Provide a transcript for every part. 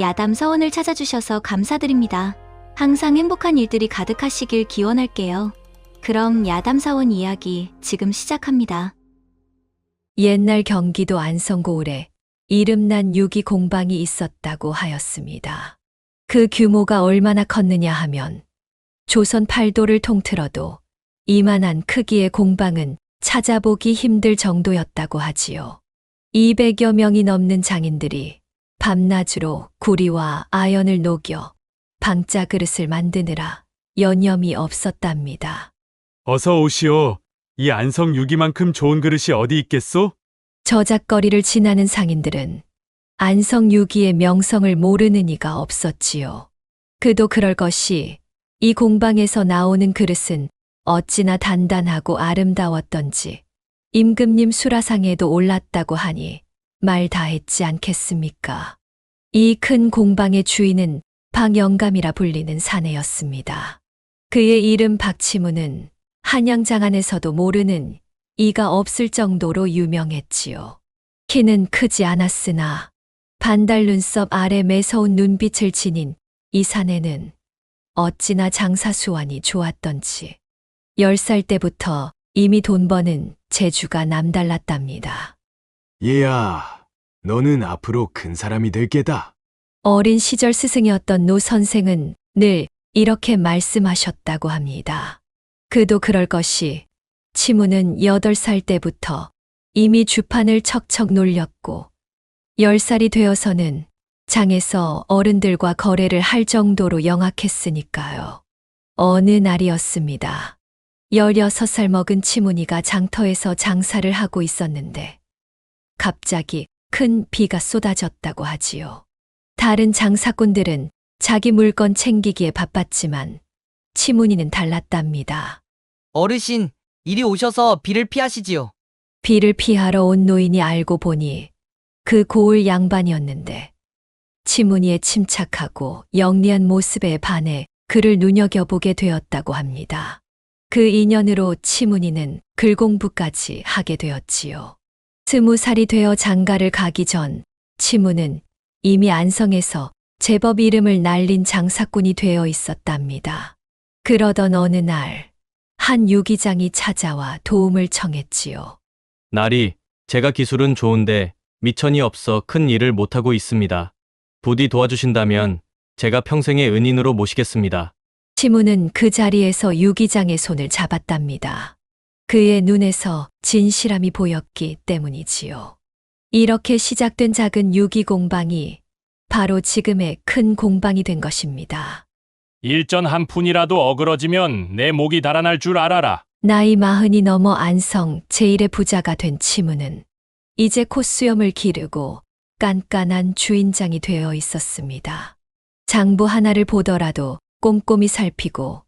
야담 서원을 찾아주셔서 감사드립니다. 항상 행복한 일들이 가득하시길 기원할게요. 그럼 야담 사원 이야기 지금 시작합니다. 옛날 경기도 안성고을에 이름난 유기 공방이 있었다고 하였습니다. 그 규모가 얼마나 컸느냐 하면 조선 팔도를 통틀어도 이만한 크기의 공방은 찾아보기 힘들 정도였다고 하지요. 200여 명이 넘는 장인들이 밤낮으로 구리와 아연을 녹여 방자 그릇을 만드느라 여념이 없었답니다. 어서 오시오. 이 안성 유기만큼 좋은 그릇이 어디 있겠소? 저작거리를 지나는 상인들은 안성 유기의 명성을 모르는 이가 없었지요. 그도 그럴 것이 이 공방에서 나오는 그릇은 어찌나 단단하고 아름다웠던지 임금님 수라상에도 올랐다고 하니 말 다했지 않겠습니까? 이 큰 공방의 주인은 박영감이라 불리는 사내였습니다. 그의 이름 박치무는 한양장안에서도 모르는 이가 없을 정도로 유명했지요. 키는 크지 않았으나 반달 눈썹 아래 매서운 눈빛을 지닌 이 사내는 어찌나 장사수완이 좋았던지 10살 때부터 이미 돈 버는 재주가 남달랐답니다. 얘야, 너는 앞으로 큰 사람이 될 게다. 어린 시절 스승이었던 노 선생은 늘 이렇게 말씀하셨다고 합니다. 그도 그럴 것이 치무는 8살 때부터 이미 주판을 척척 놀렸고 10살이 되어서는 장에서 어른들과 거래를 할 정도로 영악했으니까요. 어느 날이었습니다. 16살 먹은 치문이가 장터에서 장사를 하고 있었는데 갑자기 큰 비가 쏟아졌다고 하지요. 다른 장사꾼들은 자기 물건 챙기기에 바빴지만 치문이는 달랐답니다. 어르신, 이리 오셔서 비를 피하시지요. 비를 피하러 온 노인이 알고 보니 그 고을 양반이었는데 치문이의 침착하고 영리한 모습에 반해 그를 눈여겨보게 되었다고 합니다. 그 인연으로 치문이는 글 공부까지 하게 되었지요. 20살이 되어 장가를 가기 전 치문은 이미 안성에서 제법 이름을 날린 장사꾼이 되어 있었답니다. 그러던 어느 날 한 유기장이 찾아와 도움을 청했지요. 나리, 제가 기술은 좋은데 미천이 없어 큰 일을 못하고 있습니다. 부디 도와주신다면 제가 평생의 은인으로 모시겠습니다. 치무는 그 자리에서 유기장의 손을 잡았답니다. 그의 눈에서 진실함이 보였기 때문이지요. 이렇게 시작된 작은 유기 공방이 바로 지금의 큰 공방이 된 것입니다. 일전 한 푼이라도 어그러지면 내 목이 달아날 줄 알아라. 나이 40이 넘어 안성 제1의 부자가 된 치무는 이제 콧수염을 기르고 깐깐한 주인장이 되어 있었습니다. 장부 하나를 보더라도 꼼꼼히 살피고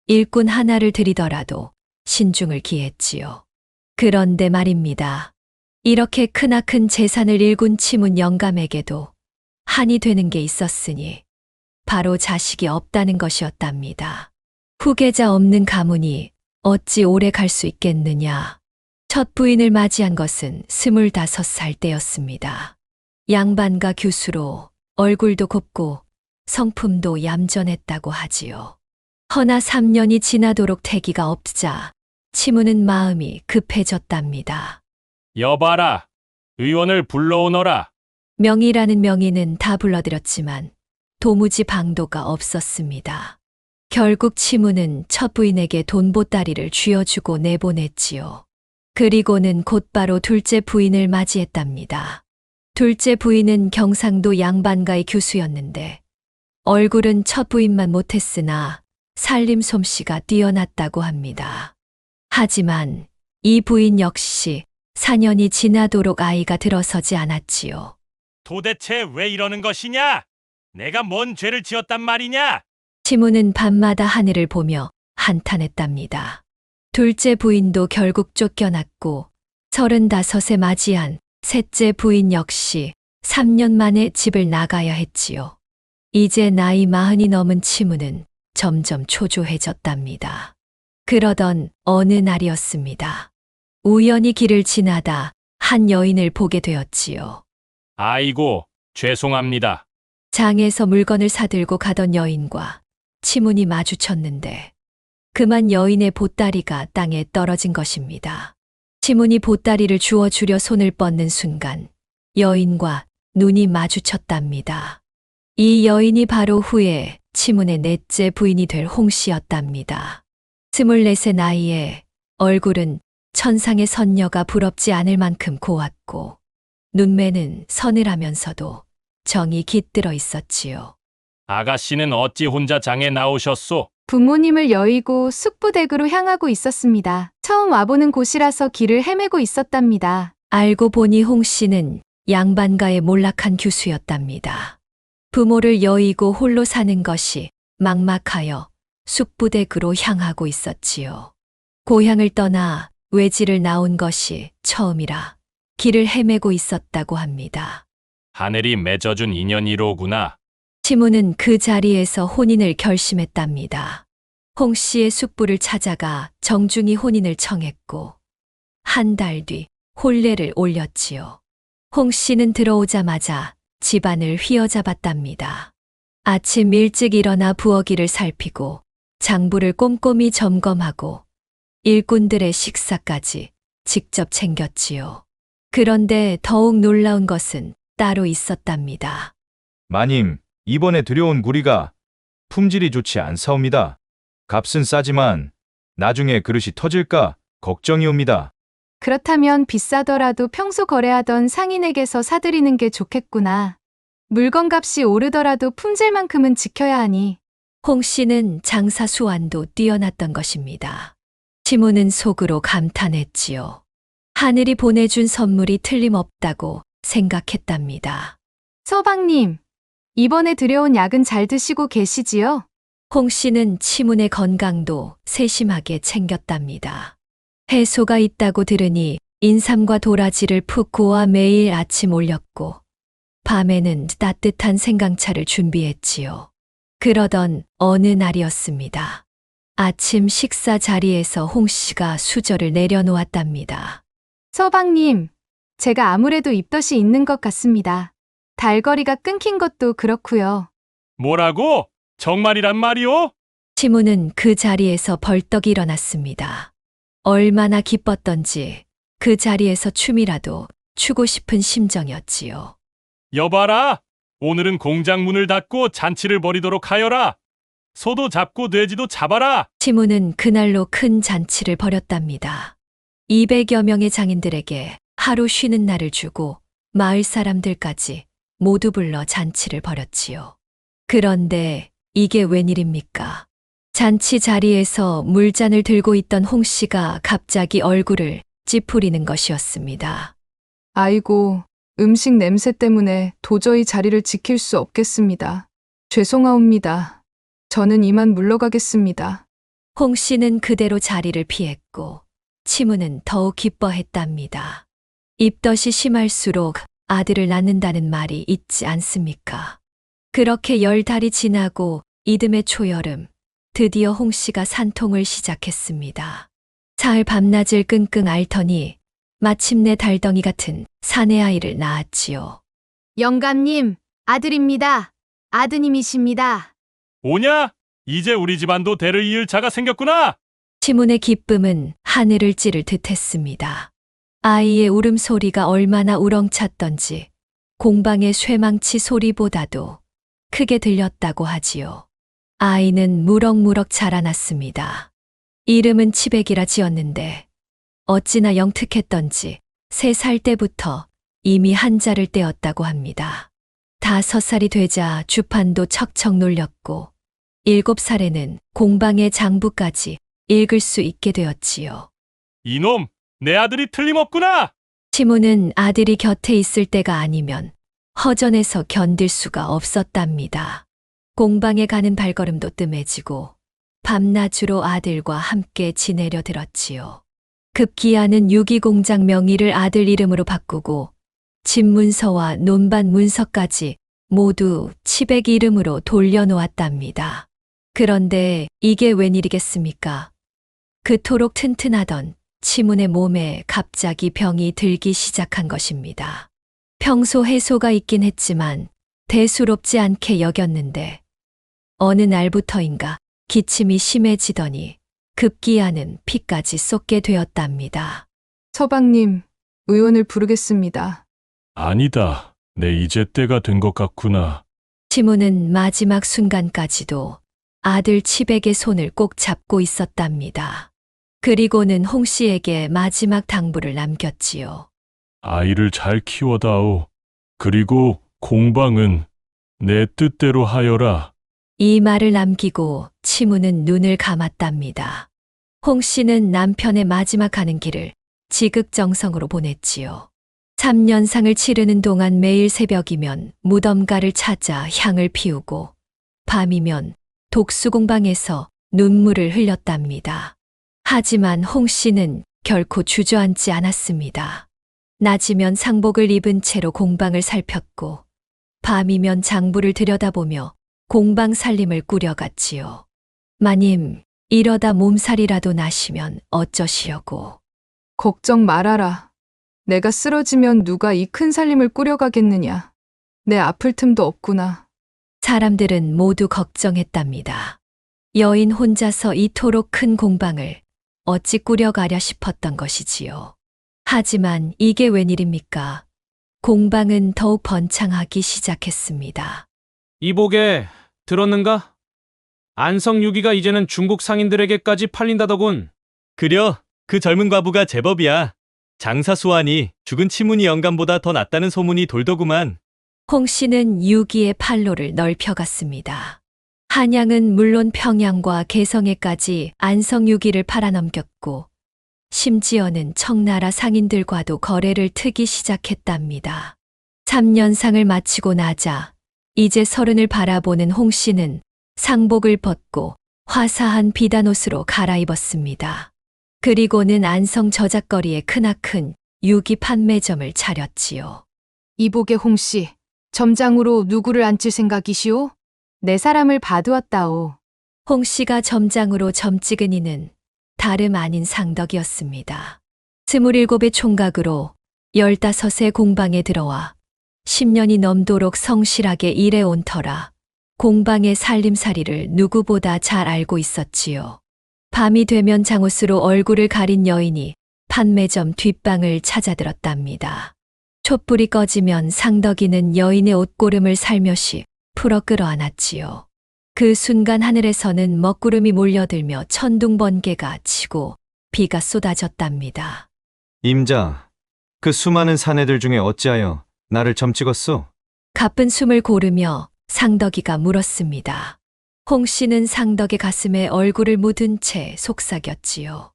일꾼 하나를 들이더라도 신중을 기했지요. 그런데 말입니다. 이렇게 크나큰 재산을 일군 치문 영감에게도 한이 되는 게 있었으니 바로 자식이 없다는 것이었답니다. 후계자 없는 가문이 어찌 오래 갈 수 있겠느냐. 첫 부인을 맞이한 것은 25살 때였습니다. 양반가 교수로 얼굴도 곱고 성품도 얌전했다고 하지요. 허나 3년이 지나도록 태기가 없자 치무는 마음이 급해졌답니다. 여봐라. 의원을 불러오너라. 명의라는 명의는 다 불러들였지만 도무지 방도가 없었습니다. 결국 치무는 첫 부인에게 돈보따리를 쥐어주고 내보냈지요. 그리고는 곧바로 둘째 부인을 맞이했답니다. 둘째 부인은 경상도 양반가의 교수였는데 얼굴은 첫 부인만 못했으나 살림 솜씨가 뛰어났다고 합니다. 하지만 이 부인 역시 4년이 지나도록 아이가 들어서지 않았지요. 도대체 왜 이러는 것이냐? 내가 뭔 죄를 지었단 말이냐? 치무는 밤마다 하늘을 보며 한탄했답니다. 둘째 부인도 결국 쫓겨났고 35에 맞이한 셋째 부인 역시 3년 만에 집을 나가야 했지요. 이제 나이 40이 넘은 치무는 점점 초조해졌답니다. 그러던 어느 날이었습니다. 우연히 길을 지나다 한 여인을 보게 되었지요. 아이고, 죄송합니다. 장에서 물건을 사들고 가던 여인과 치문이 마주쳤는데 그만 여인의 보따리가 땅에 떨어진 것입니다. 치문이 보따리를 주워주려 손을 뻗는 순간 여인과 눈이 마주쳤답니다. 이 여인이 바로 후에 치문의 넷째 부인이 될 홍씨였답니다. 24의 나이에 얼굴은 천상의 선녀가 부럽지 않을 만큼 고왔고 눈매는 서늘하면서도 정이 깃들어 있었지요. 아가씨는 어찌 혼자 장에 나오셨소? 부모님을 여의고 숙부댁으로 향하고 있었습니다. 처음 와보는 곳이라서 길을 헤매고 있었답니다. 알고 보니 홍씨는 양반가의 몰락한 규수였답니다. 부모를 여의고 홀로 사는 것이 막막하여 숙부댁으로 향하고 있었지요. 고향을 떠나 외지를 나온 것이 처음이라 길을 헤매고 있었다고 합니다. 하늘이 맺어준 인연이로구나. 치무는 그 자리에서 혼인을 결심했답니다. 홍 씨의 숙부를 찾아가 정중히 혼인을 청했고 한 달 뒤 혼례를 올렸지요. 홍 씨는 들어오자마자 집안을 휘어잡았답니다. 아침 일찍 일어나 부엌일을 살피고 장부를 꼼꼼히 점검하고 일꾼들의 식사까지 직접 챙겼지요. 그런데 더욱 놀라운 것은 따로 있었답니다. 마님, 이번에 들여온 구리가 품질이 좋지 않사옵니다. 값은 싸지만 나중에 그릇이 터질까 걱정이옵니다. 그렇다면 비싸더라도 평소 거래하던 상인에게서 사들이는 게 좋겠구나. 물건값이 오르더라도 품질만큼은 지켜야 하니. 홍 씨는 장사 수완도 뛰어났던 것입니다. 치무는 속으로 감탄했지요. 하늘이 보내준 선물이 틀림없다고 생각했답니다. 서방님, 이번에 들여온 약은 잘 드시고 계시지요? 홍 씨는 치문의 건강도 세심하게 챙겼답니다. 해소가 있다고 들으니 인삼과 도라지를 푹 고아 매일 아침 올렸고 밤에는 따뜻한 생강차를 준비했지요. 그러던 어느 날이었습니다. 아침 식사 자리에서 홍 씨가 수저를 내려놓았답니다. 서방님, 제가 아무래도 입덧이 있는 것 같습니다. 달거리가 끊긴 것도 그렇고요. 뭐라고? 정말이란 말이오? 치무는 그 자리에서 벌떡 일어났습니다. 얼마나 기뻤던지 그 자리에서 춤이라도 추고 싶은 심정이었지요. 여봐라. 오늘은 공장 문을 닫고 잔치를 벌이도록 하여라. 소도 잡고 돼지도 잡아라. 치무는 그날로 큰 잔치를 벌였답니다. 200여 명의 장인들에게 하루 쉬는 날을 주고 마을 사람들까지 모두 불러 잔치를 벌였지요. 그런데 이게 웬일입니까? 잔치 자리에서 물잔을 들고 있던 홍 씨가 갑자기 얼굴을 찌푸리는 것이었습니다. 아이고, 음식 냄새 때문에 도저히 자리를 지킬 수 없겠습니다. 죄송하옵니다. 저는 이만 물러가겠습니다. 홍 씨는 그대로 자리를 피했고 치무는 더욱 기뻐했답니다. 입덧이 심할수록 아들을 낳는다는 말이 있지 않습니까? 그렇게 10달이 지나고 이듬해 초여름 드디어 홍 씨가 산통을 시작했습니다. 사흘 밤낮을 끙끙 앓더니 마침내 달덩이 같은 사내 아이를 낳았지요. 영감님, 아들입니다. 아드님이십니다. 오냐? 이제 우리 집안도 대를 이을 자가 생겼구나. 치문의 기쁨은 하늘을 찌를 듯했습니다. 아이의 울음소리가 얼마나 우렁찼던지 공방의 쇠망치 소리보다도 크게 들렸다고 하지요. 아이는 무럭무럭 자라났습니다. 이름은 치백이라 지었는데 어찌나 영특했던지 3살 때부터 이미 한자를 떼었다고 합니다. 5살이 되자 주판도 척척 놀렸고 7살에는 공방의 장부까지 읽을 수 있게 되었지요. 이놈, 내 아들이 틀림없구나. 치무는 아들이 곁에 있을 때가 아니면 허전해서 견딜 수가 없었답니다. 공방에 가는 발걸음도 뜸해지고 밤낮으로 아들과 함께 지내려 들었지요. 급기야는 유기공장 명의를 아들 이름으로 바꾸고 집문서와 논반 문서까지 모두 치백 이름으로 돌려놓았답니다. 그런데 이게 웬일이겠습니까? 그토록 튼튼하던 치문의 몸에 갑자기 병이 들기 시작한 것입니다. 평소 해소가 있긴 했지만 대수롭지 않게 여겼는데 어느 날부터인가 기침이 심해지더니 급기야는 피까지 쏟게 되었답니다. 서방님, 의원을 부르겠습니다. 아니다. 내 이제 때가 된 것 같구나. 치무는 마지막 순간까지도 아들 치백의 손을 꼭 잡고 있었답니다. 그리고는 홍 씨에게 마지막 당부를 남겼지요. 아이를 잘 키워다오. 그리고 공방은 내 뜻대로 하여라. 이 말을 남기고 치무는 눈을 감았답니다. 홍 씨는 남편의 마지막 가는 길을 지극정성으로 보냈지요. 3년상을 치르는 동안 매일 새벽이면 무덤가를 찾아 향을 피우고 밤이면 독수공방에서 눈물을 흘렸답니다. 하지만 홍 씨는 결코 주저앉지 않았습니다. 낮이면 상복을 입은 채로 공방을 살폈고 밤이면 장부를 들여다보며 공방 살림을 꾸려갔지요. 마님, 이러다 몸살이라도 나시면 어쩌시려고. 걱정 말아라. 내가 쓰러지면 누가 이 큰 살림을 꾸려가겠느냐. 내 아플 틈도 없구나. 사람들은 모두 걱정했답니다. 여인 혼자서 이토록 큰 공방을 어찌 꾸려가랴 싶었던 것이지요. 하지만 이게 웬일입니까? 공방은 더욱 번창하기 시작했습니다. 이보게 들었는가? 안성유기가 이제는 중국 상인들에게까지 팔린다더군. 그려, 그 젊은 과부가 제법이야. 장사 수완이 죽은 치문이 영감보다 더 낫다는 소문이 돌더구만. 홍 씨는 유기의 판로를 넓혀갔습니다. 한양은 물론 평양과 개성에까지 안성유기를 팔아넘겼고 심지어는 청나라 상인들과도 거래를 트기 시작했답니다. 3년상을 마치고 나자 이제 서른을 바라보는 홍 씨는 상복을 벗고 화사한 비단옷으로 갈아입었습니다. 그리고는 안성 저작거리에 크나큰 유기 판매점을 차렸지요. 이복의 홍씨, 점장으로 누구를 앉힐 생각이시오? 내 사람을 봐두었다오. 홍 씨가 점장으로 점 찍은 이는 다름 아닌 상덕이었습니다. 27의 총각으로 15의 공방에 들어와 10년이 넘도록 성실하게 일해온 터라 공방의 살림살이를 누구보다 잘 알고 있었지요. 밤이 되면 장옷으로 얼굴을 가린 여인이 판매점 뒷방을 찾아들었답니다. 촛불이 꺼지면 상덕이는 여인의 옷고름을 살며시 풀어 끌어안았지요. 그 순간 하늘에서는 먹구름이 몰려들며 천둥번개가 치고 비가 쏟아졌답니다. 임자, 그 수많은 사내들 중에 어찌하여 나를 점 찍었소? 가쁜 숨을 고르며 상덕이가 물었습니다. 홍 씨는 상덕의 가슴에 얼굴을 묻은 채 속삭였지요.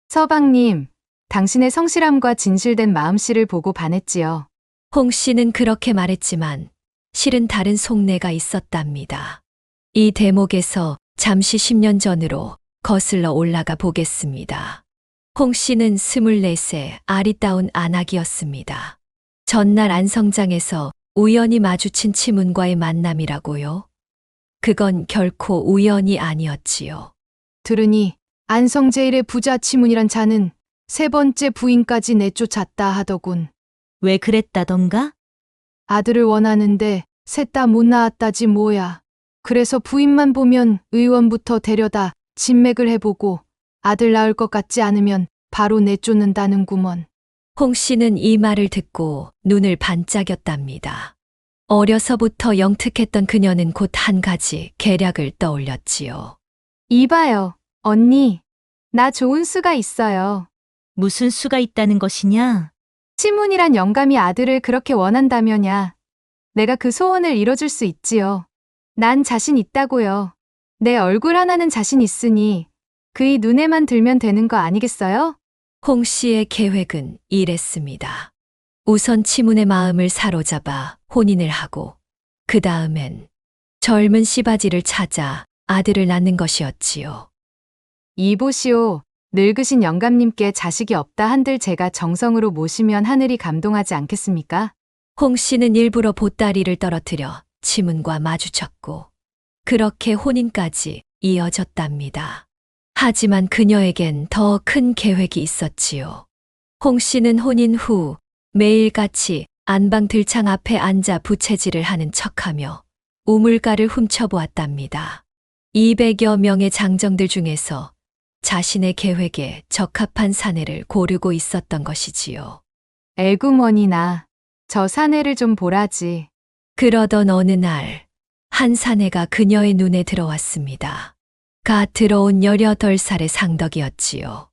서방님, 당신의 성실함과 진실된 마음씨를 보고 반했지요. 홍 씨는 그렇게 말했지만 실은 다른 속내가 있었답니다. 이 대목에서 잠시 10년 전으로 거슬러 올라가 보겠습니다. 홍 씨는 24세 아리따운 안악이었습니다. 전날 안성장에서 우연히 마주친 치문과의 만남이라고요? 그건 결코 우연이 아니었지요. 들으니 안성제일의 부자 치문이란 자는 세 번째 부인까지 내쫓았다 하더군. 왜 그랬다던가? 아들을 원하는데 셋 다 못 낳았다지 뭐야. 그래서 부인만 보면 의원부터 데려다 진맥을 해보고 아들 낳을 것 같지 않으면 바로 내쫓는다는구먼. 홍 씨는 이 말을 듣고 눈을 반짝였답니다. 어려서부터 영특했던 그녀는 곧 한 가지 계략을 떠올렸지요. 이봐요, 언니. 나 좋은 수가 있어요. 무슨 수가 있다는 것이냐? 치문이란 영감이 아들을 그렇게 원한다면야. 내가 그 소원을 이뤄줄 수 있지요. 난 자신 있다고요. 내 얼굴 하나는 자신 있으니 그의 눈에만 들면 되는 거 아니겠어요? 홍 씨의 계획은 이랬습니다. 우선 치문의 마음을 사로잡아 혼인을 하고 그 다음엔 젊은 씨바지를 찾아 아들을 낳는 것이었지요. 이보시오. 늙으신 영감님께 자식이 없다 한들 제가 정성으로 모시면 하늘이 감동하지 않겠습니까? 홍 씨는 일부러 보따리를 떨어뜨려 치문과 마주쳤고 그렇게 혼인까지 이어졌답니다. 하지만 그녀에겐 더 큰 계획이 있었지요. 홍 씨는 혼인 후 매일같이 안방 들창 앞에 앉아 부채질을 하는 척하며 우물가를 훔쳐보았답니다. 200여 명의 장정들 중에서 자신의 계획에 적합한 사내를 고르고 있었던 것이지요. 애구머니나 저 사내를 좀 보라지. 그러던 어느 날, 한 사내가 그녀의 눈에 들어왔습니다. 갓 들어온 18살의 상덕이었지요.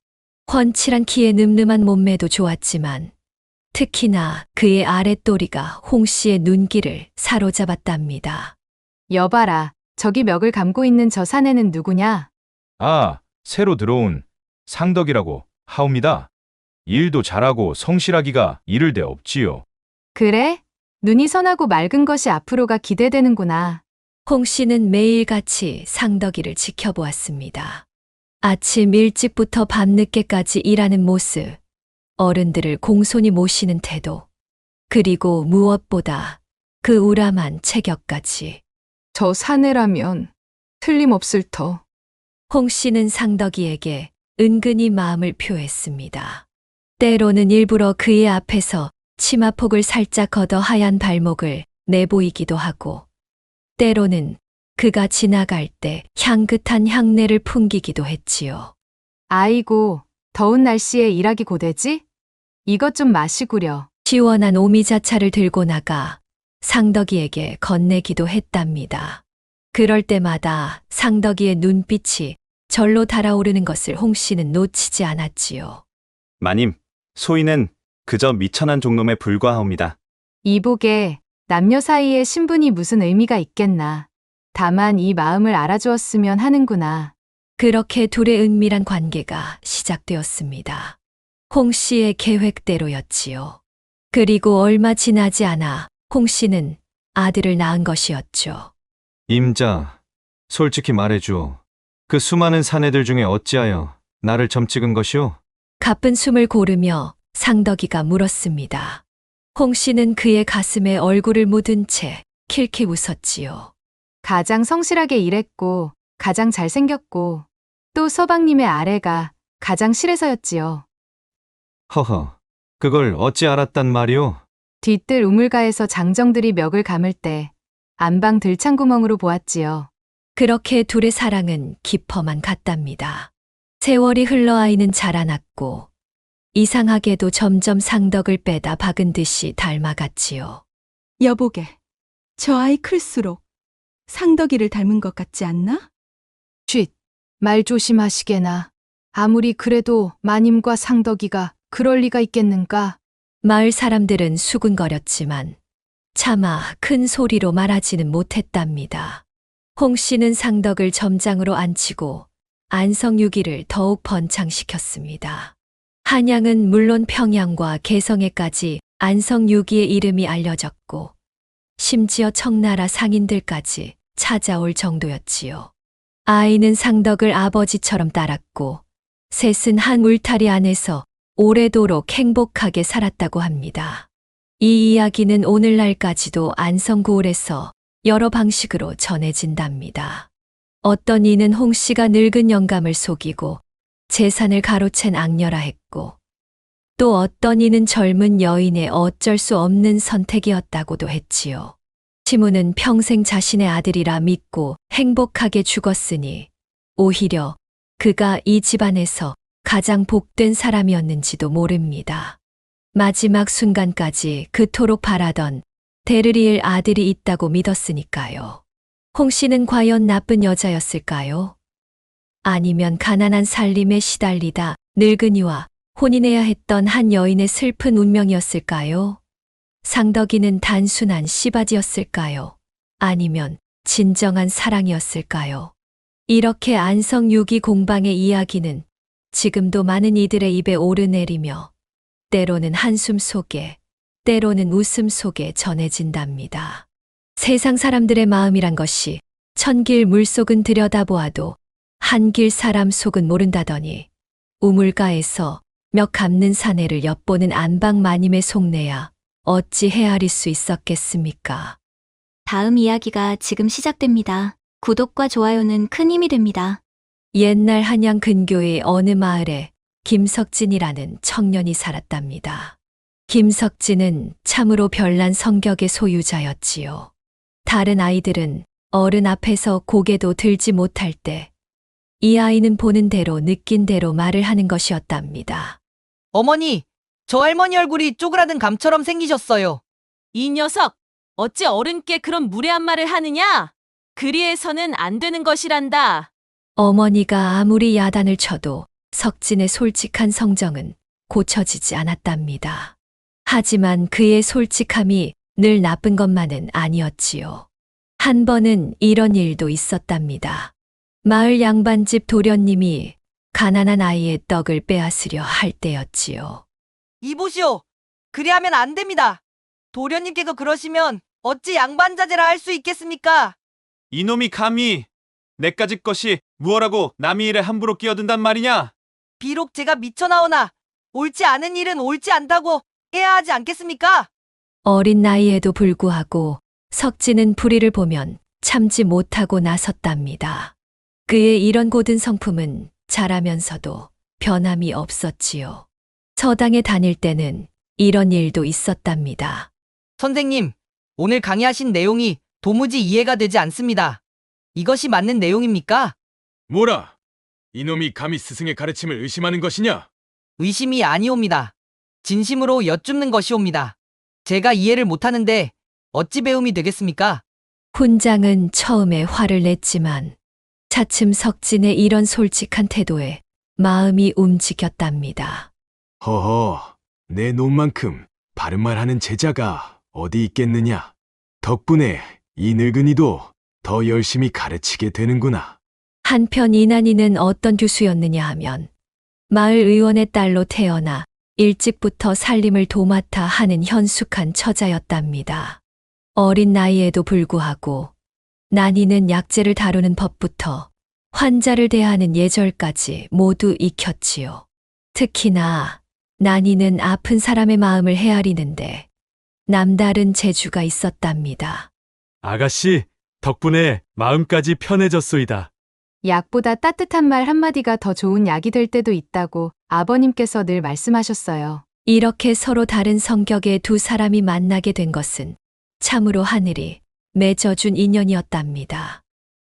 훤칠한 키에 늠름한 몸매도 좋았지만, 특히나 그의 아랫도리가 홍 씨의 눈길을 사로잡았답니다. 여봐라, 저기 멱을 감고 있는 저 사내는 누구냐? 아, 새로 들어온 상덕이라고 하옵니다. 일도 잘하고 성실하기가 이를 데 없지요. 그래? 눈이 선하고 맑은 것이 앞으로가 기대되는구나. 홍 씨는 매일같이 상덕이를 지켜보았습니다. 아침 일찍부터 밤늦게까지 일하는 모습, 어른들을 공손히 모시는 태도, 그리고 무엇보다 그 우람한 체격까지. 저 사내라면 틀림없을 터. 홍 씨는 상덕이에게 은근히 마음을 표했습니다. 때로는 일부러 그의 앞에서 치마폭을 살짝 걷어 하얀 발목을 내보이기도 하고, 때로는 그가 지나갈 때 향긋한 향내를 풍기기도 했지요. 아이고, 더운 날씨에 일하기 고되지? 이것 좀 마시구려. 시원한 오미자차를 들고 나가 상덕이에게 건네기도 했답니다. 그럴 때마다 상덕이의 눈빛이 절로 달아오르는 것을 홍 씨는 놓치지 않았지요. 마님, 소인은 그저 미천한 종놈에 불과하옵니다. 이복에 남녀 사이에 신분이 무슨 의미가 있겠나. 다만 이 마음을 알아주었으면 하는구나. 그렇게 둘의 은밀한 관계가 시작되었습니다. 홍 씨의 계획대로였지요. 그리고 얼마 지나지 않아 홍 씨는 아들을 낳은 것이었죠. 임자, 솔직히 말해주오. 그 수많은 사내들 중에 어찌하여 나를 점찍은 것이오? 가쁜 숨을 고르며 상덕이가 물었습니다. 홍 씨는 그의 가슴에 얼굴을 묻은 채 킬킬 웃었지요. 가장 성실하게 일했고, 가장 잘생겼고, 또 서방님의 아래가 가장 실해서였지요. 허허, 그걸 어찌 알았단 말이오? 뒤뜰 우물가에서 장정들이 멱을 감을 때 안방 들창구멍으로 보았지요. 그렇게 둘의 사랑은 깊어만 갔답니다. 세월이 흘러 아이는 자라났고 이상하게도 점점 상덕을 빼다 박은 듯이 닮아갔지요. 여보게, 저 아이 클수록 상덕이를 닮은 것 같지 않나? 쉿, 말 조심하시게나. 아무리 그래도 마님과 상덕이가 그럴 리가 있겠는가? 마을 사람들은 수군거렸지만 차마 큰 소리로 말하지는 못했답니다. 홍 씨는 상덕을 점장으로 앉히고 안성유기를 더욱 번창시켰습니다. 한양은 물론 평양과 개성에까지 안성유기의 이름이 알려졌고 심지어 청나라 상인들까지 찾아올 정도였지요. 아이는 상덕을 아버지처럼 따랐고 셋은 한 울타리 안에서 오래도록 행복하게 살았다고 합니다. 이 이야기는 오늘날까지도 안성고을에서 여러 방식으로 전해진답니다. 어떤 이는 홍 씨가 늙은 영감을 속이고 재산을 가로챈 악녀라 했고, 또 어떤 이는 젊은 여인의 어쩔 수 없는 선택이었다고도 했지요. 시무는 평생 자신의 아들이라 믿고 행복하게 죽었으니 오히려 그가 이 집안에서 가장 복된 사람이었는지도 모릅니다. 마지막 순간까지 그토록 바라던 대를 이을 아들이 있다고 믿었으니까요. 홍 씨는 과연 나쁜 여자였을까요? 아니면 가난한 살림에 시달리다 늙은이와 혼인해야 했던 한 여인의 슬픈 운명이었을까요? 상덕이는 단순한 씨바지였을까요? 아니면 진정한 사랑이었을까요? 이렇게 안성유기 공방의 이야기는 지금도 많은 이들의 입에 오르내리며 때로는 한숨 속에, 때로는 웃음 속에 전해진답니다. 세상 사람들의 마음이란 것이 천길 물속은 들여다보아도 한길 사람 속은 모른다더니 우물가에서 멱 감는 사내를 엿보는 안방마님의 속내야 어찌 헤아릴 수 있었겠습니까? 다음 이야기가 지금 시작됩니다. 구독과 좋아요는 큰 힘이 됩니다. 옛날 한양 근교의 어느 마을에 김석진이라는 청년이 살았답니다. 김석진은 참으로 별난 성격의 소유자였지요. 다른 아이들은 어른 앞에서 고개도 들지 못할 때 이 아이는 보는 대로 느낀 대로 말을 하는 것이었답니다. 어머니, 저 할머니 얼굴이 쪼그라든 감처럼 생기셨어요. 이 녀석, 어찌 어른께 그런 무례한 말을 하느냐? 그리해서는 안 되는 것이란다. 어머니가 아무리 야단을 쳐도 석진의 솔직한 성정은 고쳐지지 않았답니다. 하지만 그의 솔직함이 늘 나쁜 것만은 아니었지요. 한 번은 이런 일도 있었답니다. 마을 양반집 도련님이 가난한 아이의 떡을 빼앗으려 할 때였지요. 이보시오. 그리하면 안 됩니다. 도련님께서 그러시면 어찌 양반자제라 할 수 있겠습니까? 이놈이 감히 내까짓 것이 무엇라고 남의 일에 함부로 끼어든단 말이냐? 비록 제가 미쳐나오나 옳지 않은 일은 옳지 않다고 해야 하지 않겠습니까? 어린 나이에도 불구하고 석진은 불의를 보면 참지 못하고 나섰답니다. 그의 이런 고든 성품은 자라면서도 변함이 없었지요. 서당에 다닐 때는 이런 일도 있었답니다. 선생님, 오늘 강의하신 내용이 도무지 이해가 되지 않습니다. 이것이 맞는 내용입니까? 뭐라? 이놈이 감히 스승의 가르침을 의심하는 것이냐? 의심이 아니옵니다. 진심으로 여쭙는 것이옵니다. 제가 이해를 못하는데 어찌 배움이 되겠습니까? 훈장은 처음에 화를 냈지만 차츰 석진의 이런 솔직한 태도에 마음이 움직였답니다. 허허, 내 놈만큼 바른 말하는 제자가 어디 있겠느냐? 덕분에 이 늙은이도 더 열심히 가르치게 되는구나. 한편 이난이는 어떤 교수였느냐 하면 마을 의원의 딸로 태어나 일찍부터 살림을 도맡아 하는 현숙한 처자였답니다. 어린 나이에도 불구하고 난이는 약재를 다루는 법부터 환자를 대하는 예절까지 모두 익혔지요. 특히나 난이는 아픈 사람의 마음을 헤아리는데 남다른 재주가 있었답니다. 아가씨, 덕분에 마음까지 편해졌소이다. 약보다 따뜻한 말 한마디가 더 좋은 약이 될 때도 있다고 아버님께서 늘 말씀하셨어요. 이렇게 서로 다른 성격의 두 사람이 만나게 된 것은 참으로 하늘이 맺어준 인연이었답니다.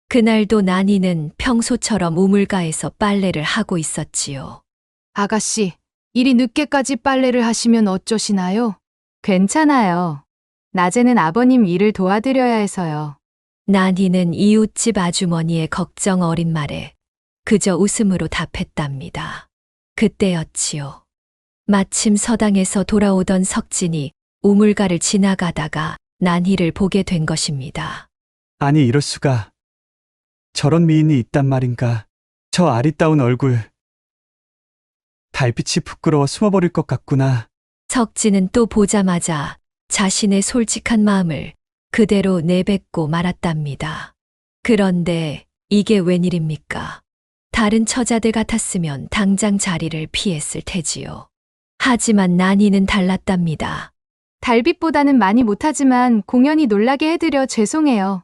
그날도 난이는 평소처럼 우물가에서 빨래를 하고 있었지요. 아가씨, 이리 늦게까지 빨래를 하시면 어쩌시나요? 괜찮아요. 낮에는 아버님 일을 도와드려야 해서요. 난이는 이웃집 아주머니의 걱정 어린 말에 그저 웃음으로 답했답니다. 그때였지요. 마침 서당에서 돌아오던 석진이 우물가를 지나가다가 난이를 보게 된 것입니다. 아니 이럴 수가. 저런 미인이 있단 말인가. 저 아리따운 얼굴. 달빛이 부끄러워 숨어버릴 것 같구나. 석진은 또 보자마자 자신의 솔직한 마음을 그대로 내뱉고 말았답니다. 그런데 이게 웬일입니까? 다른 처자들 같았으면 당장 자리를 피했을 테지요. 하지만 난이는 달랐답니다. 달빛보다는 많이 못하지만 공연히 놀라게 해드려 죄송해요.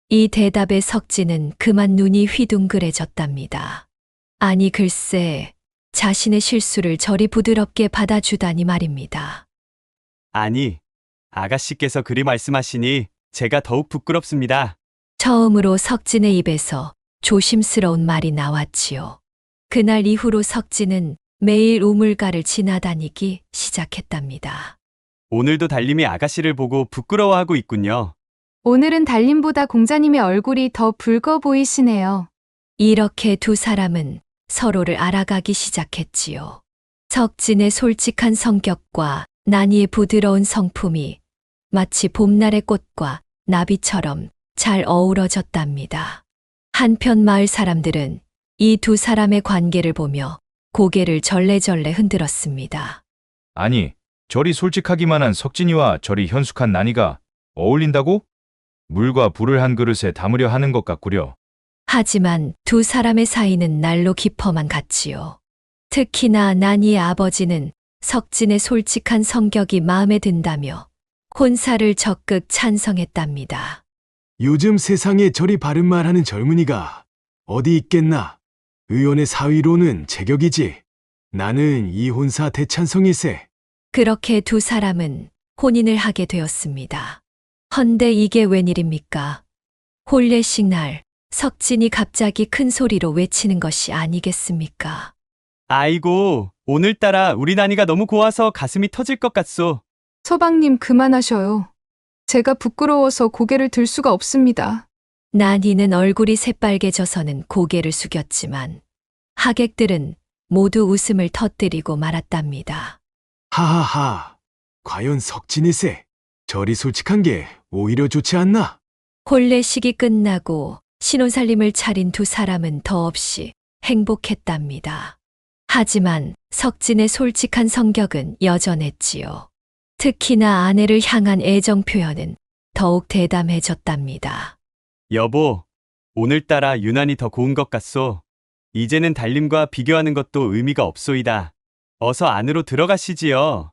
이 대답에 석진은 그만 눈이 휘둥그레졌답니다. 아니 글쎄, 자신의 실수를 저리 부드럽게 받아주다니 말입니다. 아니, 아가씨께서 그리 말씀하시니 제가 더욱 부끄럽습니다. 처음으로 석진의 입에서 조심스러운 말이 나왔지요. 그날 이후로 석진은 매일 우물가를 지나다니기 시작했답니다. 오늘도 달님이 아가씨를 보고 부끄러워하고 있군요. 오늘은 달님보다 공자님의 얼굴이 더 붉어 보이시네요. 이렇게 두 사람은 서로를 알아가기 시작했지요. 석진의 솔직한 성격과 난이의 부드러운 성품이 마치 봄날의 꽃과 나비처럼 잘 어우러졌답니다. 한편 마을 사람들은 이 두 사람의 관계를 보며 고개를 절레절레 흔들었습니다. 아니, 저리 솔직하기만 한 석진이와 저리 현숙한 난이가 어울린다고? 물과 불을 한 그릇에 담으려 하는 것 같구려. 하지만 두 사람의 사이는 날로 깊어만 갔지요. 특히나 난이의 아버지는 석진의 솔직한 성격이 마음에 든다며 혼사를 적극 찬성했답니다. 요즘 세상에 저리 바른 말하는 젊은이가 어디 있겠나? 의원의 사위로는 제격이지. 나는 이 혼사 대찬성일세. 그렇게 두 사람은 혼인을 하게 되었습니다. 헌데 이게 웬일입니까? 혼례식 날 석진이 갑자기 큰 소리로 외치는 것이 아니겠습니까? 아이고, 오늘따라 우리 나니가 너무 고와서 가슴이 터질 것 같소. 서방님 그만하셔요. 제가 부끄러워서 고개를 들 수가 없습니다. 난이는 얼굴이 새빨개져서는 고개를 숙였지만 하객들은 모두 웃음을 터뜨리고 말았답니다. 하하하. 과연 석진일세. 저리 솔직한 게 오히려 좋지 않나? 혼례식이 끝나고 신혼살림을 차린 두 사람은 더없이 행복했답니다. 하지만 석진의 솔직한 성격은 여전했지요. 특히나 아내를 향한 애정 표현은 더욱 대담해졌답니다. 여보, 오늘따라 유난히 더 고운 것 같소. 이제는 달님과 비교하는 것도 의미가 없소이다. 어서 안으로 들어가시지요.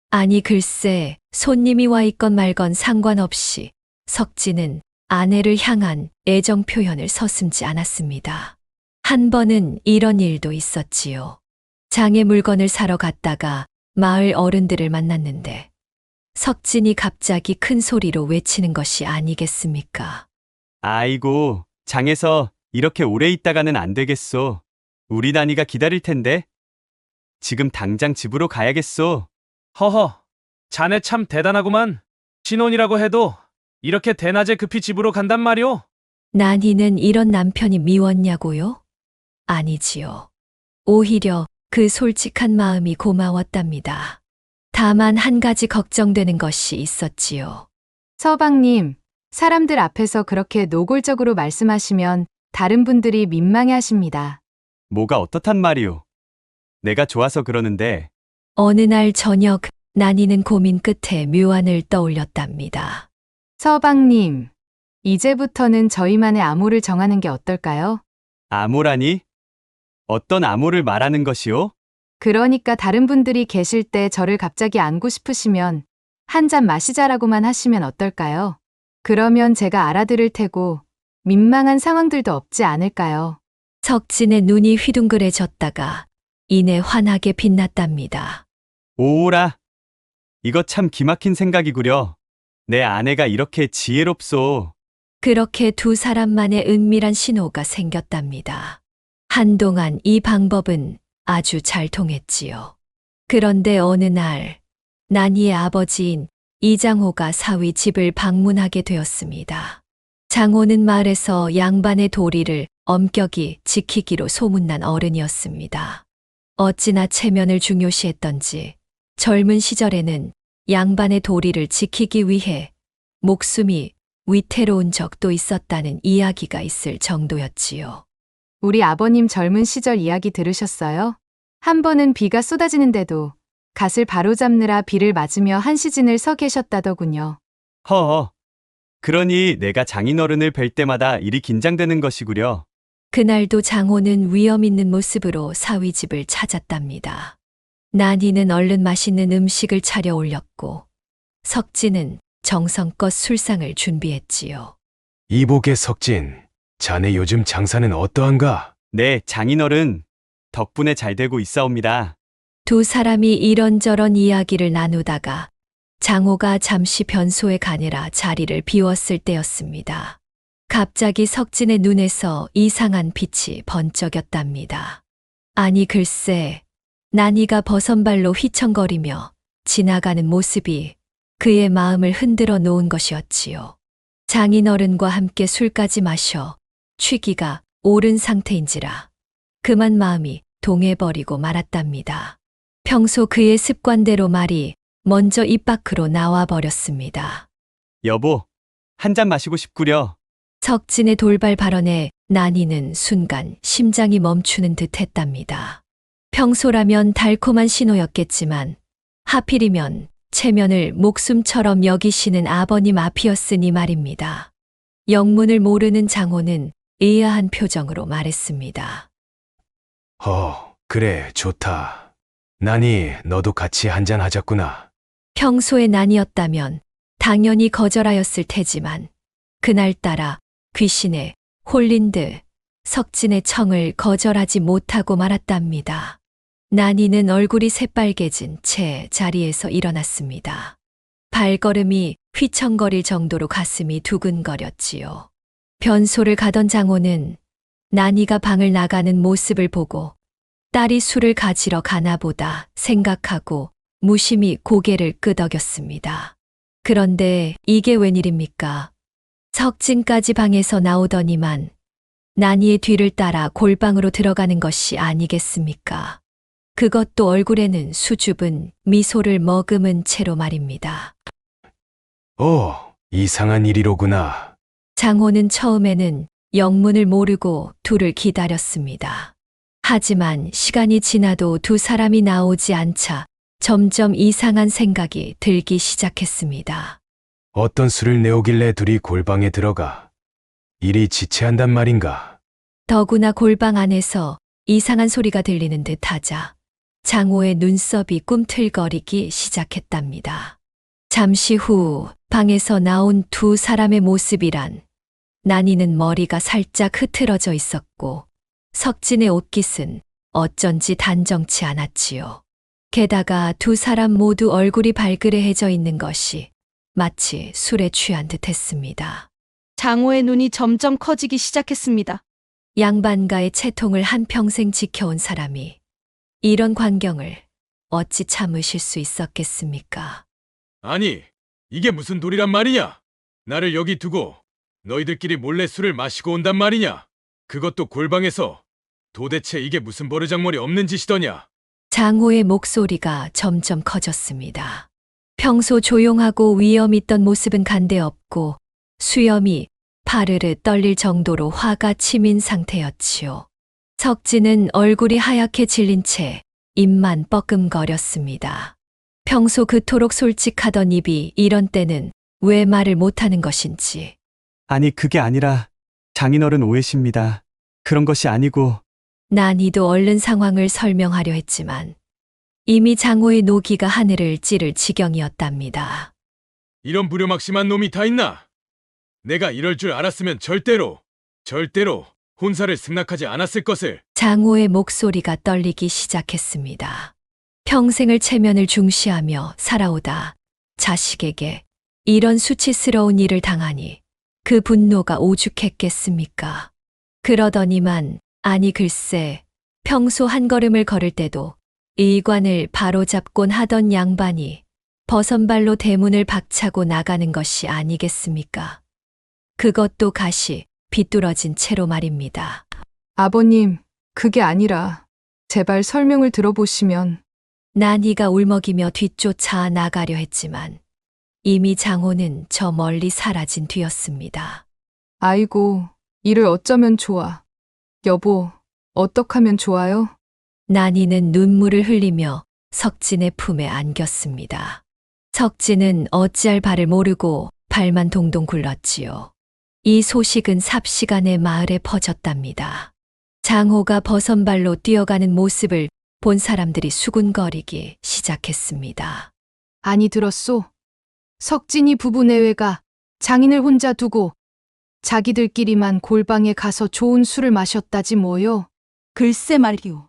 아니 글쎄 손님이 와 있건 말건 상관없이 석진은 아내를 향한 애정 표현을 서슴지 않았습니다. 한 번은 이런 일도 있었지요. 장에 물건을 사러 갔다가 마을 어른들을 만났는데 석진이 갑자기 큰 소리로 외치는 것이 아니겠습니까? 아이고, 장에서 이렇게 오래 있다가는 안 되겠소. 우리 나니가 기다릴 텐데. 지금 당장 집으로 가야겠소. 허허, 자네 참 대단하구만. 신혼이라고 해도 이렇게 대낮에 급히 집으로 간단 말이오? 난이는 이런 남편이 미웠냐고요? 아니지요. 오히려 그 솔직한 마음이 고마웠답니다. 다만 한 가지 걱정되는 것이 있었지요. 서방님, 사람들 앞에서 그렇게 노골적으로 말씀하시면 다른 분들이 민망해 하십니다. 뭐가 어떻단 말이오. 내가 좋아서 그러는데. 어느 날 저녁 난이는 고민 끝에 묘안을 떠올렸답니다. 서방님, 이제부터는 저희만의 암호를 정하는 게 어떨까요? 암호라니? 어떤 암호를 말하는 것이오? 그러니까 다른 분들이 계실 때 저를 갑자기 안고 싶으시면 한 잔 마시자라고만 하시면 어떨까요? 그러면 제가 알아들을 테고 민망한 상황들도 없지 않을까요? 석진의 눈이 휘둥그레졌다가 이내 환하게 빛났답니다. 오라. 이거 참 기막힌 생각이구려. 내 아내가 이렇게 지혜롭소. 그렇게 두 사람만의 은밀한 신호가 생겼답니다. 한동안 이 방법은 아주 잘 통했지요. 그런데 어느 날 난이의 아버지인 이장호가 사위 집을 방문하게 되었습니다. 장호는 마을에서 양반의 도리를 엄격히 지키기로 소문난 어른이었습니다. 어찌나 체면을 중요시했던지 젊은 시절에는 양반의 도리를 지키기 위해 목숨이 위태로운 적도 있었다는 이야기가 있을 정도였지요. 우리 아버님 젊은 시절 이야기 들으셨어요? 한 번은 비가 쏟아지는데도 갓을 바로잡느라 비를 맞으며 한 시즌을 서 계셨다더군요. 허허. 그러니 내가 장인어른을 뵐 때마다 일이 긴장되는 것이구려. 그날도 장호는 위험 있는 모습으로 사위 집을 찾았답니다. 난이는 얼른 맛있는 음식을 차려 올렸고 석진은 정성껏 술상을 준비했지요. 이복의 석진, 자네 요즘 장사는 어떠한가? 네, 장인어른. 덕분에 잘 되고 있사옵니다. 두 사람이 이런저런 이야기를 나누다가 장호가 잠시 변소에 가느라 자리를 비웠을 때였습니다. 갑자기 석진의 눈에서 이상한 빛이 번쩍였답니다. 아니 글쎄, 난이가 버선발로 휘청거리며 지나가는 모습이 그의 마음을 흔들어 놓은 것이었지요. 장인어른과 함께 술까지 마셔 취기가 오른 상태인지라 그만 마음이 동해버리고 말았답니다. 평소 그의 습관대로 말이 먼저 입 밖으로 나와 버렸습니다. 여보, 한 잔 마시고 싶구려. 석진의 돌발 발언에 난이는 순간 심장이 멈추는 듯 했답니다. 평소라면 달콤한 신호였겠지만 하필이면 체면을 목숨처럼 여기시는 아버님 앞이었으니 말입니다. 영문을 모르는 장호는 의아한 표정으로 말했습니다. 그래, 좋다. 나니, 너도 같이 한잔 하자꾸나. 평소의 난이었다면 당연히 거절하였을 테지만 그날따라 귀신에 홀린 듯 석진의 청을 거절하지 못하고 말았답니다. 난이는 얼굴이 새빨개진 채 자리에서 일어났습니다. 발걸음이 휘청거릴 정도로 가슴이 두근거렸지요. 변소를 가던 장호는 난이가 방을 나가는 모습을 보고 딸이 술을 가지러 가나 보다 생각하고 무심히 고개를 끄덕였습니다. 그런데 이게 웬일입니까? 석진까지 방에서 나오더니만 난이의 뒤를 따라 골방으로 들어가는 것이 아니겠습니까? 그것도 얼굴에는 수줍은 미소를 머금은 채로 말입니다. 이상한 일이로구나. 장호는 처음에는 영문을 모르고 둘을 기다렸습니다. 하지만 시간이 지나도 두 사람이 나오지 않자 점점 이상한 생각이 들기 시작했습니다. 어떤 술을 내오길래 둘이 골방에 들어가. 일이 지체한단 말인가. 더구나 골방 안에서 이상한 소리가 들리는 듯 하자 장호의 눈썹이 꿈틀거리기 시작했답니다. 잠시 후 방에서 나온 두 사람의 모습이란 난이는 머리가 살짝 흐트러져 있었고 석진의 옷깃은 어쩐지 단정치 않았지요. 게다가 두 사람 모두 얼굴이 발그레해져 있는 것이 마치 술에 취한 듯 했습니다. 장호의 눈이 점점 커지기 시작했습니다. 양반가의 채통을 한평생 지켜온 사람이 이런 광경을 어찌 참으실 수 있었겠습니까? 아니, 이게 무슨 도리란 말이냐? 나를 여기 두고 너희들끼리 몰래 술을 마시고 온단 말이냐? 그것도 골방에서. 도대체 이게 무슨 버르장머리 없는 짓이더냐? 장호의 목소리가 점점 커졌습니다. 평소 조용하고 위엄 있던 모습은 간데없고 수염이 파르르 떨릴 정도로 화가 치민 상태였지요. 석진은 얼굴이 하얗게 질린 채 입만 뻐끔거렸습니다. 평소 그토록 솔직하던 입이 이런 때는 왜 말을 못하는 것인지. 아니, 그게 아니라 장인어른 오해십니다. 그런 것이 아니고. 난이도 얼른 상황을 설명하려 했지만 이미 장호의 노기가 하늘을 찌를 지경이었답니다. 이런 부려막심한 놈이 다 있나? 내가 이럴 줄 알았으면 절대로 혼사를 승낙하지 않았을 것을. 장호의 목소리가 떨리기 시작했습니다. 평생을 체면을 중시하며 살아오다 자식에게 이런 수치스러운 일을 당하니 그 분노가 오죽했겠습니까? 그러더니만 아니 글쎄 평소 한 걸음을 걸을 때도 일관을 바로잡곤 하던 양반이 버선발로 대문을 박차고 나가는 것이 아니겠습니까? 그것도 가시 비뚤어진 채로 말입니다. 아버님, 그게 아니라 제발 설명을 들어보시면. 난이가 울먹이며 뒤쫓아 나가려 했지만 이미 장호는 저 멀리 사라진 뒤였습니다. 아이고, 이를 어쩌면 좋아. 여보, 어떡하면 좋아요? 난이는 눈물을 흘리며 석진의 품에 안겼습니다. 석진은 어찌할 바를 모르고 발만 동동 굴렀지요. 이 소식은 삽시간에 마을에 퍼졌답니다. 장호가 버선발로 뛰어가는 모습을 본 사람들이 수군거리기 시작했습니다. 아니 들었소? 석진이 부부 내외가 장인을 혼자 두고 자기들끼리만 골방에 가서 좋은 술을 마셨다지 뭐요? 글쎄 말이오.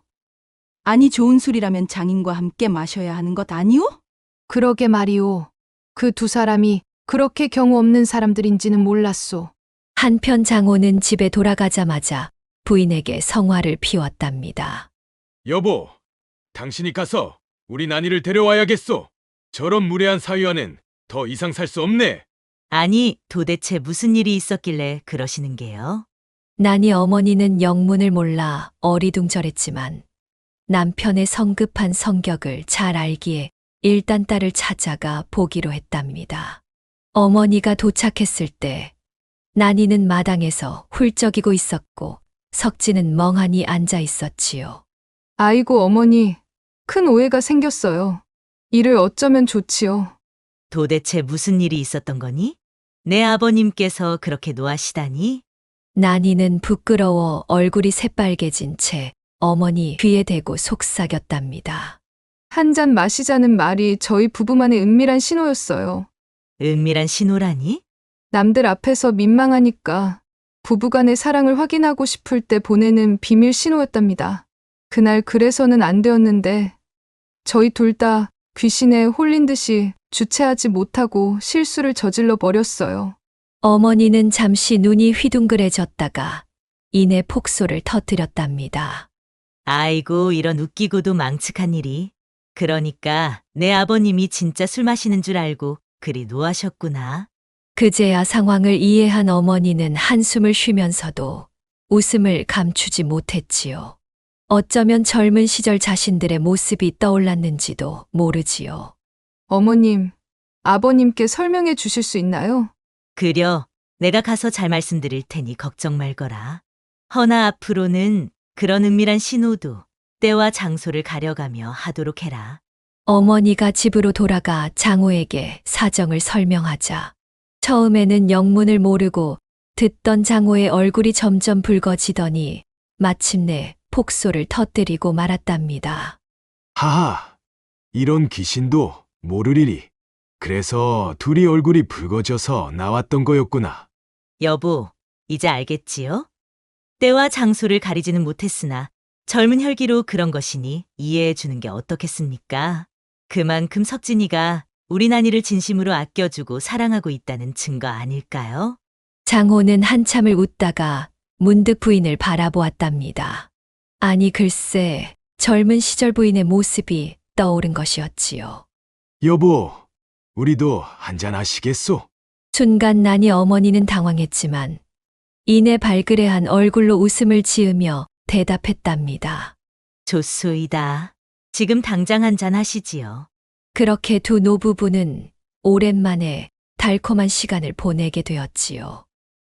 아니 좋은 술이라면 장인과 함께 마셔야 하는 것 아니오? 그러게 말이오. 그 두 사람이 그렇게 경우 없는 사람들인지는 몰랐소. 한편 장호는 집에 돌아가자마자 부인에게 성화를 피웠답니다. 여보, 당신이 가서 우리 난이를 데려와야겠소. 저런 무례한 사위와는 더 이상 살 수 없네. 아니, 도대체 무슨 일이 있었길래 그러시는 게요? 난이 어머니는 영문을 몰라 어리둥절했지만 남편의 성급한 성격을 잘 알기에 일단 딸을 찾아가 보기로 했답니다. 어머니가 도착했을 때 난이는 마당에서 훌쩍이고 있었고 석진은 멍하니 앉아 있었지요. 아이고 어머니, 큰 오해가 생겼어요. 이를 어쩌면 좋지요. 도대체 무슨 일이 있었던 거니? 내 아버님께서 그렇게 노하시다니? 난이는 부끄러워 얼굴이 새빨개진 채 어머니 귀에 대고 속삭였답니다. 한 잔 마시자는 말이 저희 부부만의 은밀한 신호였어요. 은밀한 신호라니? 남들 앞에서 민망하니까 부부간의 사랑을 확인하고 싶을 때 보내는 비밀 신호였답니다. 그날 그래서는 안 되었는데 저희 둘 다 귀신에 홀린 듯이 주체하지 못하고 실수를 저질러 버렸어요. 어머니는 잠시 눈이 휘둥그레졌다가 이내 폭소를 터뜨렸답니다. 아이고, 이런 웃기고도 망측한 일이. 그러니까 내 아버님이 진짜 술 마시는 줄 알고 그리 노하셨구나. 그제야 상황을 이해한 어머니는 한숨을 쉬면서도 웃음을 감추지 못했지요. 어쩌면 젊은 시절 자신들의 모습이 떠올랐는지도 모르지요. 어머님, 아버님께 설명해 주실 수 있나요? 그려, 내가 가서 잘 말씀드릴 테니 걱정 말거라. 허나 앞으로는 그런 은밀한 신호도 때와 장소를 가려가며 하도록 해라. 어머니가 집으로 돌아가 장호에게 사정을 설명하자 처음에는 영문을 모르고 듣던 장호의 얼굴이 점점 붉어지더니 마침내 폭소를 터뜨리고 말았답니다. 하하, 이런 귀신도 모르리리. 그래서 둘이 얼굴이 붉어져서 나왔던 거였구나. 여보, 이제 알겠지요? 때와 장소를 가리지는 못했으나 젊은 혈기로 그런 것이니 이해해 주는 게 어떻겠습니까? 그만큼 석진이가 우리 나니를 진심으로 아껴주고 사랑하고 있다는 증거 아닐까요? 장호는 한참을 웃다가 문득 부인을 바라보았답니다. 아니 글쎄 젊은 시절 부인의 모습이 떠오른 것이었지요. 여보, 우리도 한잔 하시겠소? 순간 나니 어머니는 당황했지만 이내 발그레한 얼굴로 웃음을 지으며 대답했답니다. 좋소이다. 지금 당장 한잔 하시지요. 그렇게 두 노부부는 오랜만에 달콤한 시간을 보내게 되었지요.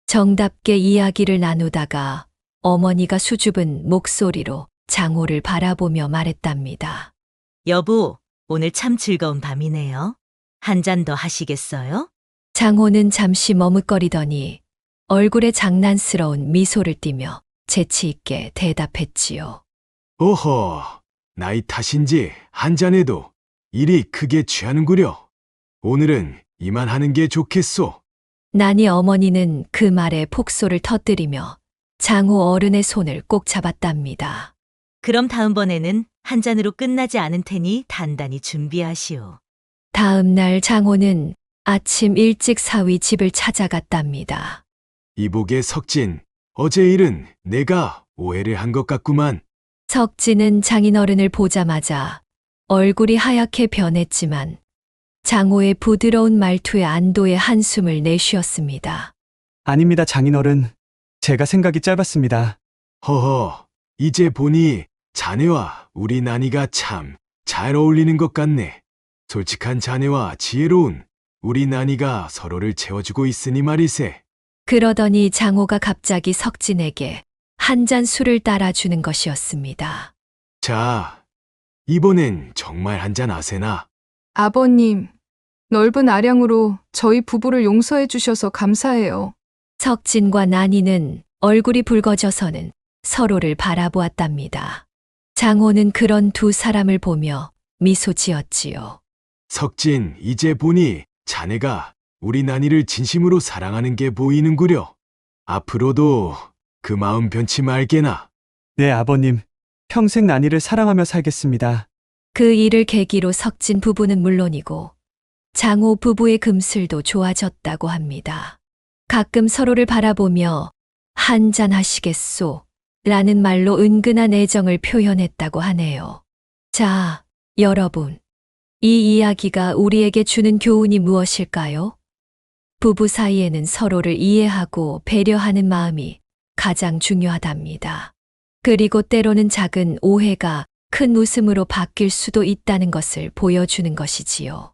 정답게 이야기를 나누다가 어머니가 수줍은 목소리로 장호를 바라보며 말했답니다. 여보, 오늘 참 즐거운 밤이네요. 한 잔 더 하시겠어요? 장호는 잠시 머뭇거리더니 얼굴에 장난스러운 미소를 띠며 재치 있게 대답했지요. 오허, 나이 탓인지 한잔해도 일이 크게 취하는구려. 오늘은 이만하는 게 좋겠소. 나니 어머니는 그 말에 폭소를 터뜨리며 장호 어른의 손을 꼭 잡았답니다. 그럼 다음번에는 한 잔으로 끝나지 않은 테니 단단히 준비하시오. 다음 날 장호는 아침 일찍 사위 집을 찾아갔답니다. 이복의 석진, 어제 일은 내가 오해를 한 것 같구만. 석진은 장인어른을 보자마자 얼굴이 하얗게 변했지만 장호의 부드러운 말투에 안도의 한숨을 내쉬었습니다. 아닙니다, 장인어른. 제가 생각이 짧았습니다. 허허, 이제 보니 자네와 우리 나니가 참 잘 어울리는 것 같네. 솔직한 자네와 지혜로운 우리 나니가 서로를 채워주고 있으니 말이세. 그러더니 장호가 갑자기 석진에게 한 잔 술을 따라주는 것이었습니다. 자, 이번엔 정말 한잔 하세나. 아버님, 넓은 아량으로 저희 부부를 용서해 주셔서 감사해요. 석진과 나니는 얼굴이 붉어져서는 서로를 바라보았답니다. 장호는 그런 두 사람을 보며 미소 지었지요. 석진, 이제 보니 자네가 우리 나니를 진심으로 사랑하는 게 보이는구려. 앞으로도 그 마음 변치 말게나. 네, 아버님. 평생 나니를 사랑하며 살겠습니다. 그 일을 계기로 석진 부부는 물론이고 장호 부부의 금슬도 좋아졌다고 합니다. 가끔 서로를 바라보며 한잔 하시겠소? 라는 말로 은근한 애정을 표현했다고 하네요. 자, 여러분. 이 이야기가 우리에게 주는 교훈이 무엇일까요? 부부 사이에는 서로를 이해하고 배려하는 마음이 가장 중요하답니다. 그리고 때로는 작은 오해가 큰 웃음으로 바뀔 수도 있다는 것을 보여주는 것이지요.